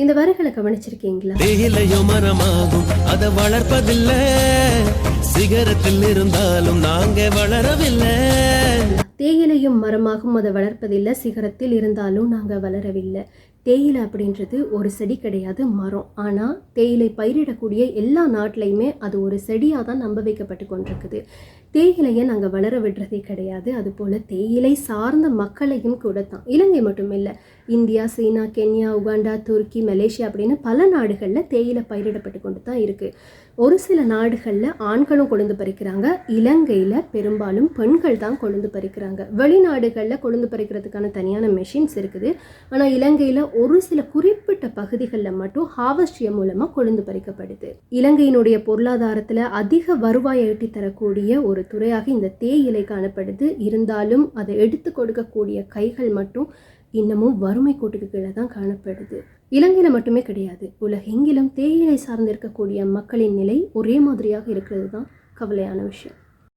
இந்த வரிகளை கவனிச்சிருக்கீங்களா? தேயிலையோ மரமாகும் அதை வளர்ப்பதில்ல, சிகரத்தில் இருந்தாலும் நாங்க வளரவில்லை. தேயிலையும் மரமாகும் அதை வளர்ப்பதில்லை, சிகரத்தில் இருந்தாலும் நாங்கள் வளரவில்லை. தேயிலை அப்படின்றது ஒரு செடி கிடையாது, மரம். ஆனால் தேயிலை பயிரிடக்கூடிய எல்லா நாட்டிலையுமே அது ஒரு செடியாக தான் நம்ப வைக்கப்பட்டு கொண்டிருக்குது. தேயிலையை நாங்கள் வளர விடுறதே கிடையாது. அதுபோல் தேயிலை சார்ந்த மக்களையும் கூட தான், இலங்கை மட்டும் இல்லை, இந்தியா, சீனா, கென்யா, உகாண்டா, துருக்கி, மலேசியா அப்படின்னு பல நாடுகளில் தேயிலை பயிரிடப்பட்டு கொண்டு தான் இருக்குது. ஒரு சில நாடுகளில் ஆண்களும் கொழுந்து பறிக்கிறாங்க, இலங்கையில் பெரும்பாலும் பெண்கள் தான் கொழுந்து பறிக்கிறாங்க. வெளிநாடுகளில் கொழுந்து பறிக்கிறதுக்கான தனியான மெஷின்ஸ் இருக்குது. ஆனால் இலங்கையில் ஒரு சில குறிப்பிட்ட பகுதிகளில் மட்டும் ஹார்வெஸ்ட் மூலமாக கொழுந்து பறிக்கப்படுது. இலங்கையினுடைய பொருளாதாரத்தில் அதிக வருவாயை ஈட்டி தரக்கூடிய ஒரு துறையாக இந்த தேயிலை காணப்படுது. இருந்தாலும் அதை எடுத்து கொடுக்கக்கூடிய கைகள் மட்டும் இன்னமும் வறுமை கோட்டுக்கு கீழே தான் காணப்படுது. இலங்கையில் மட்டுமே கிடையாது, உலகெங்கிலும் தேயிலை சார்ந்திருக்கக்கூடிய மக்களின் நிலை ஒரே மாதிரியாக இருக்கிறது தான் கவலையான விஷயம்.